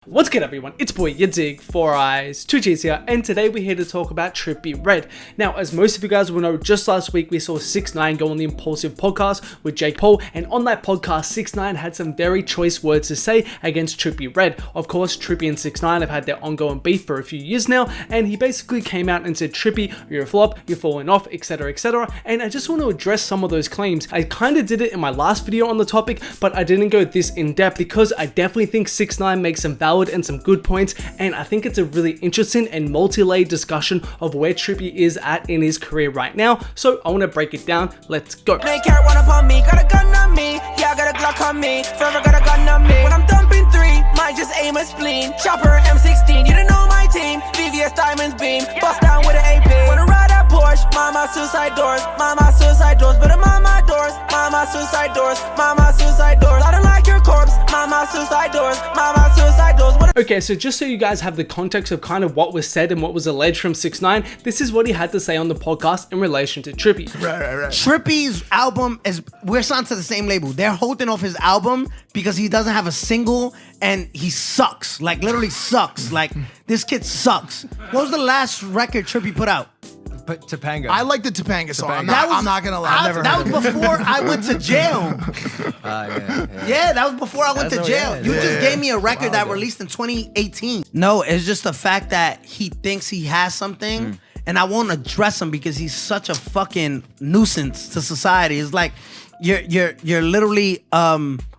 What's good everyone, it's boy Yidzig, 4 Eyes, 2 G's here, and today we're here to talk about Trippie Redd. Now, as most of you guys will know, just last week we saw 6ix9ine go on the Impulsive podcast with Jake Paul, and on that podcast, 6ix9ine had some very choice words to say against Trippie Redd. Of course, Trippie and 6ix9ine have had their ongoing beef for a few years now, and he basically came out and said, Trippie, you're a flop, you're falling off, etc, etc, and I just want to address some of those claims. I kind of did it in my last video on the topic, but I didn't go this in depth because I definitely think 6ix9ine makes some valid and some good points, and I think it's a really interesting and multi-layered discussion of where Trippie is at in his career right now. So I want to break it down. Let's go. They can't run up on me, got a gun on me. Yeah, I got a Glock on me, forever got a gun on me. When I'm dumping three, might just aim a spleen. Chopper M16, you don't know my team. VVS Diamonds beam, bust down with an AP. Wanna ride that Porsche, mama suicide doors, but I'm on my doors, mama suicide doors, mama suicide doors. I don't like your corpse, mama suicide doors, mama suicide doors. Okay, so just so you guys have the context of kind of what was said and what was alleged from 6ix9ine, this is what he had to say on the podcast in relation to Trippie. Right. Trippie's album is, we're signed to the same label. They're holding off his album because he doesn't have a single and he sucks. Like, literally sucks. Like, this kid sucks. What was the last record Trippie put out? Topanga. I like the Topanga song. I'm That not gonna lie. That was before I went to jail. Yeah, that was before I went to jail. You just gave me a record that released in 2018. No, it's just the fact that he thinks he has something, and I won't address him because he's such a fucking nuisance to society. It's like you're literally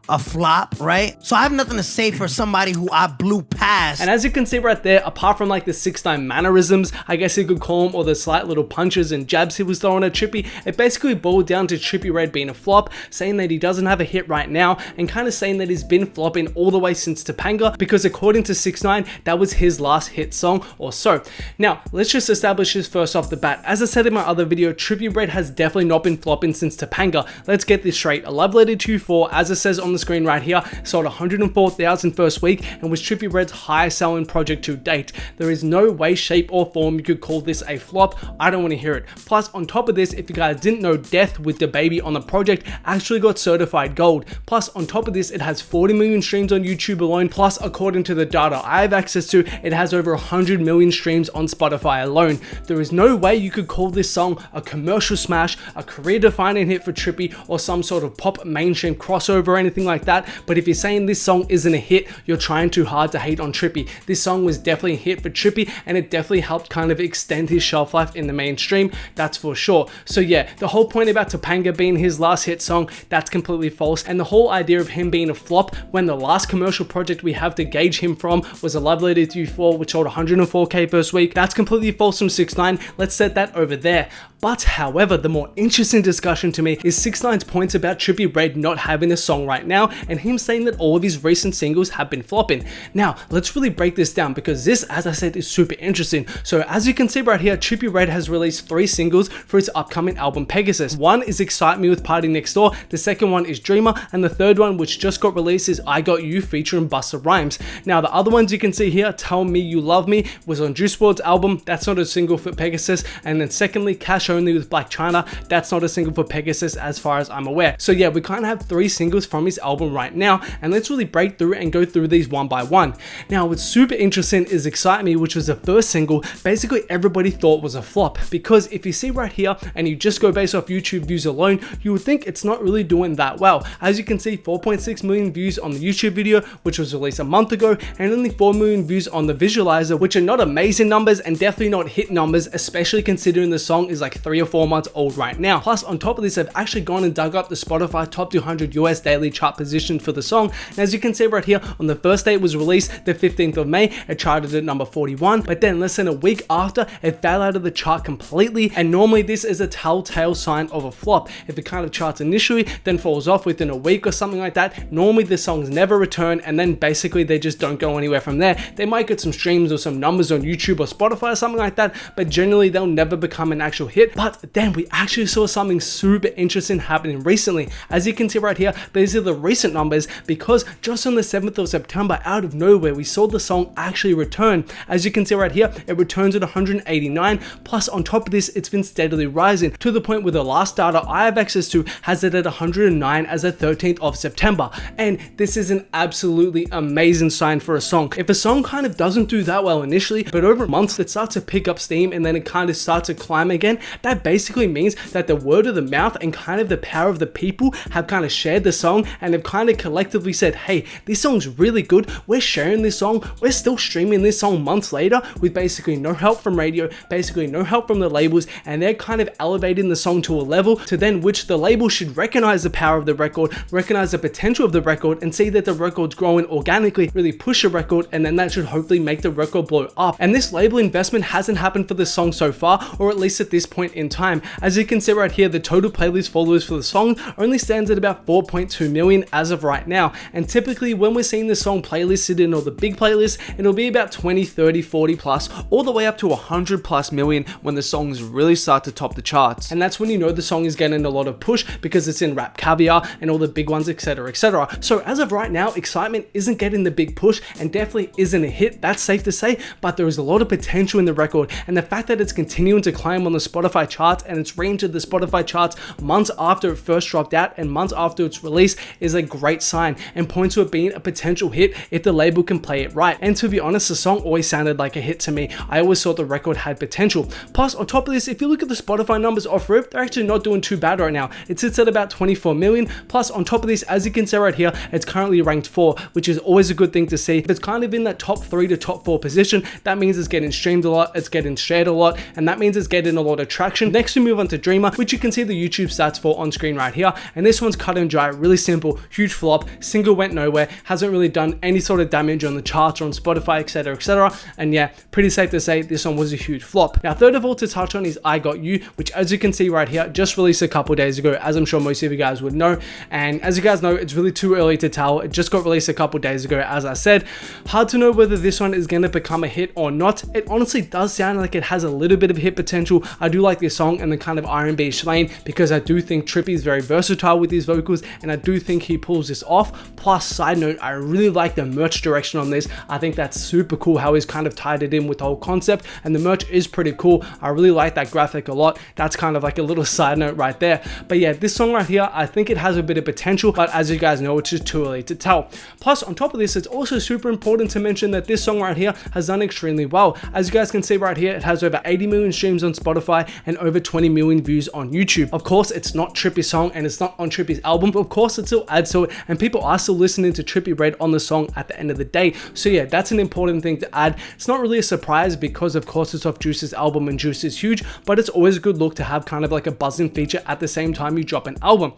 a flop, right? So I have nothing to say for somebody who I blew past. And as you can see right there, apart from like the 6ix9ine mannerisms, I guess you could call them, or the slight little punches and jabs he was throwing at Trippie, it basically boiled down to Trippie Redd being a flop, saying that he doesn't have a hit right now, and kind of saying that he's been flopping all the way since Topanga, because according to 6ix9ine, that was his last hit song or so. Now, let's just establish this first off the bat. As I said in my other video, Trippie Redd has definitely not been flopping since Topanga. Let's get this straight. A Love Letter 2-4, as it says on the screen right here, sold 104,000 first week and was Trippie Redd's highest selling project to date. There is no way, shape or form you could call this a flop. I don't want to hear it. Plus, on top of this, if you guys didn't know, Death with the Baby on the project actually got certified gold. Plus, on top of this, it has 40 million streams on YouTube alone. Plus, according to the data I have access to, it has over 100 million streams on Spotify alone. There is no way you could call this song a commercial smash, a career-defining hit for Trippie, or some sort of pop mainstream crossover or anything like that. But if you're saying this song isn't a hit, you're trying too hard to hate on Trippie. This song was definitely a hit for Trippie, and it definitely helped kind of extend his shelf life in the mainstream, that's for sure. So yeah, the whole point about Topanga being his last hit song, that's completely false. And the whole idea of him being a flop when the last commercial project we have to gauge him from was A Love Letter 2-4, which sold 104k first week, that's completely false from 6ix9ine. Let's set that over there. But however, the more interesting discussion to me is 6ix9ine's points about Trippie Redd not having a song right now, and him saying that all of his recent singles have been flopping. Now, let's really break this down because this, as I said, is super interesting. So as you can see right here, Trippie Redd has released 3 singles for his upcoming album Pegasus. One is Excite Me with Party Next Door, the second one is Dreamer, and the third one, which just got released, is I Got You featuring Busta Rhymes. Now, the other ones you can see here, Tell Me You Love Me was on Juice WRLD's album, that's not a single for Pegasus, and then secondly, Cash Only with Black China, that's not a single for Pegasus as far as I'm aware. So yeah, we kind of have 3 singles from his album right now, and let's really break through and go through these one by one. Now, what's super interesting is Excite Me, which was the first single, basically everybody thought was a flop, because if you see right here and you just go based off YouTube views alone, you would think it's not really doing that well. As you can see, 4.6 million views on the YouTube video, which was released a month ago, and only 4 million views on the visualizer, which are not amazing numbers and definitely not hit numbers, especially considering the song is like 3 or 4 months old right now. Plus, on top of this, I've actually gone and dug up the Spotify top 200 US daily chart position for the song, and as you can see right here, on the first day it was released, the 15th of May, it charted at number 41, but then less than a week after, it fell out of the chart completely, and normally this is a telltale sign of a flop. If it kind of charts initially, then falls off within a week or something like that, normally the songs never return, and then basically they just don't go anywhere from there. They might get some streams or some numbers on YouTube or Spotify or something like that, but generally they'll never become an actual hit. But then we actually saw something super interesting happening recently. As you can see right here, these are the recent numbers, because just on the 7th of September, out of nowhere, we saw the song actually return. As you can see right here, it returns at 189, plus on top of this, it's been steadily rising to the point where the last data I have access to has it at 109 as the 13th of September. And this is an absolutely amazing sign for a song. If a song kind of doesn't do that well initially, but over months it starts to pick up steam and then it kind of starts to climb again, that basically means that the word of the mouth and kind of the power of the people have kind of shared the song and have kind of collectively said, hey, this song's really good, we're sharing this song, we're still streaming this song months later with basically no help from radio, basically no help from the labels, and they're kind of elevating the song to a level to then which the label should recognize the power of the record, recognize the potential of the record, and see that the record's growing organically, really push a record, and then that should hopefully make the record blow up. And this label investment hasn't happened for this song so far, or at least at this point in time. As you can see right here, the total playlist followers for the song only stands at about 4.2 million as of right now, and typically when we're seeing this song playlisted in all the big playlists, it'll be about 20, 30, 40 plus, all the way up to 100 plus million when the songs really start to top the charts. And that's when you know the song is getting a lot of push because it's in Rap Caviar and all the big ones, etc, etc. So as of right now, Excitement isn't getting the big push and definitely isn't a hit, that's safe to say, but there is a lot of potential in the record, and the fact that it's continuing to climb on the Spotify charts and it's re-entered the Spotify charts months after it first dropped out and months after its release is a great sign and points to it being a potential hit if the label can play it right. And to be honest, the song always sounded like a hit to me. I always thought the record had potential. Plus, on top of this, if you look at the Spotify numbers off rip, they're actually not doing too bad right now. It sits at about 24 million. Plus, on top of this, as you can see right here, it's currently ranked 4, which is always a good thing to see. If it's kind of in that top 3 to top 4 position, that means it's getting streamed a lot, it's getting shared a lot, and that means it's getting a lot of traction. Next, we move on to Dreamer, which you can see the YouTube stats for on screen right here. And this one's cut and dry, really simple, huge flop, single went nowhere, hasn't really done any sort of damage on the charts or on Spotify, etc, etc. And yeah, pretty safe to say this one was a huge flop. Now, third of all to touch on is I Got You, which as you can see right here, just released a couple days ago, as I'm sure most of you guys would know. And as you guys know, it's really too early to tell. It just got released a couple days ago, as I said. Hard to know whether this one is going to become a hit or not. It honestly does sound like it has a little bit of hit potential. I do like this song and the kind of R&B-ish lane because I do think Trippie is very versatile with his vocals and I do think he pulls this off. Plus, side note, I really like the merch direction on this. I think that's super cool how he's kind of tied it in with the whole concept, and the merch is pretty cool. I really like that graphic a lot. That's kind of like a little side note right there. But yeah, this song right here, I think it has a bit of potential, but as you guys know, it's just too early to tell. Plus, on top of this, it's also super important to mention that this song right here has done extremely well. As you guys can see right here, it has over 80 million streams on Spotify and over 20 million views on YouTube. Of course, it's not Trippie's song and it's not on Trippie's album, but of course it still adds to it, and people are still listening to Trippie Redd on the song at the end of the day. So yeah, that's an important thing to add. It's not really a surprise because of course it's off Juice's album and Juice is huge, but it's always a good look to have kind of like a buzzing feature at the same time you drop an album.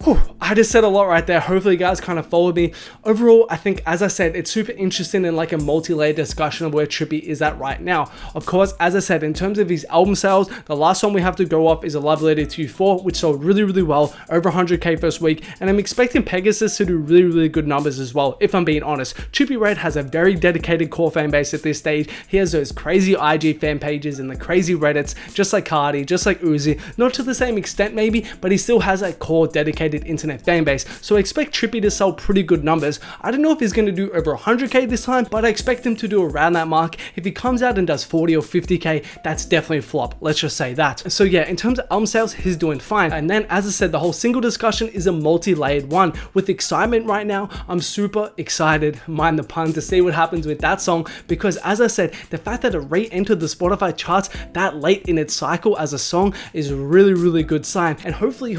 Whew, I just said a lot right there. Hopefully you guys kind of followed me. Overall, I think, as I said, it's super interesting in like a multi-layered discussion of where Trippie is at right now. Of course, as I said, in terms of his album sales, the last one we have to go off is A Love Letter to You 4, which sold really, really well, over 100k first week, and I'm expecting Pegasus to do really, really good numbers as well, if I'm being honest. Trippie Redd has a very dedicated core fan base at this stage. He has those crazy IG fan pages and the crazy Reddits, just like Cardi, just like Uzi, not to the same extent maybe, but he still has that core dedicated internet fan base, so I expect Trippie to sell pretty good numbers. I don't know if he's going to do over 100k this time, but I expect him to do around that mark. If he comes out and does 40 or 50k, that's definitely a flop, let's just say that. So yeah, in terms of album sales, he's doing fine. And then, as I said, the whole single discussion is a multi-layered one. With Excitement right now, I'm super excited, mind the pun, to see what happens with that song, because as I said, the fact that it re-entered the Spotify charts that late in its cycle as a song is a really, really good sign. And hopefully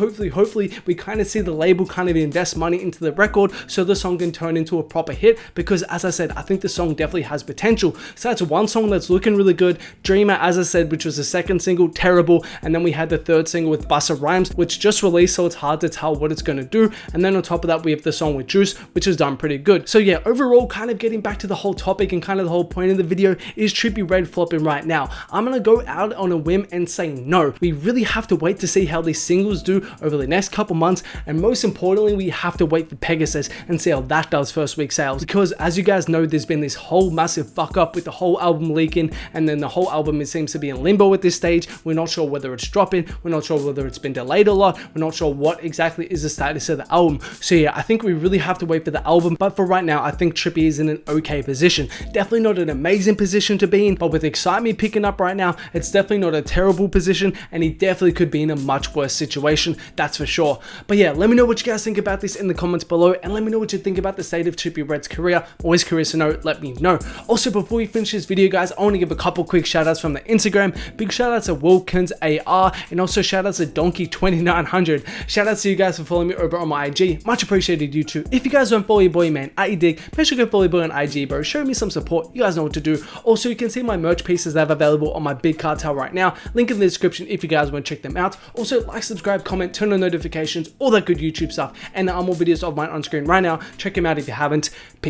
we kind of see the label kind of invest money into the record so the song can turn into a proper hit, because as I said, I think the song definitely has potential. So that's one song that's looking really good. Dreamer, as I said, which was the second single, terrible, and then we had the third single with Busta Rhymes, which just released, so it's hard to tell what it's going to do. And then on top of that, we have the song with Juice, which has done pretty good. So yeah, overall, kind of getting back to the whole topic and kind of the whole point of the video, is Trippie Redd flopping right now? I'm gonna go out on a whim and say no. We really have to wait to see how these singles do over the next couple months And most importantly, we have to wait for Pegasus and see how that does first week sales, because as you guys know, there's been this whole massive fuck up with the whole album leaking, and then the whole album, it seems to be in limbo at this stage. We're not sure whether it's dropping, we're not sure whether it's been delayed a lot, we're not sure what exactly is the status of the album. So yeah, I think we really have to wait for the album, but for right now, I think Trippie is in an okay position. Definitely not an amazing position to be in, but with excitement picking up right now, it's definitely not a terrible position, and he definitely could be in a much worse situation, that's for sure. But yeah, let me know what you guys think about this in the comments below, and let me know what you think about the state of Trippie Redd's career. Always curious to know, let me know. Also, before we finish this video, guys, I want to give a couple quick shout outs from the Instagram. Big shout out to Wilkins AR, and also shout out to Donkey2900. Shout out to you guys for following me over on my IG. Much appreciated, you too. If you guys don't follow your boy, man, at you dig, make sure you go follow your boy on IG, bro. Show me some support. You guys know what to do. Also, you can see my merch pieces that I have available on my big cartel right now. Link in the description if you guys want to check them out. Also, like, subscribe, comment, turn on notifications, all that good YouTube stuff. And there are more videos of mine on screen right now. Check them out if you haven't. Peace.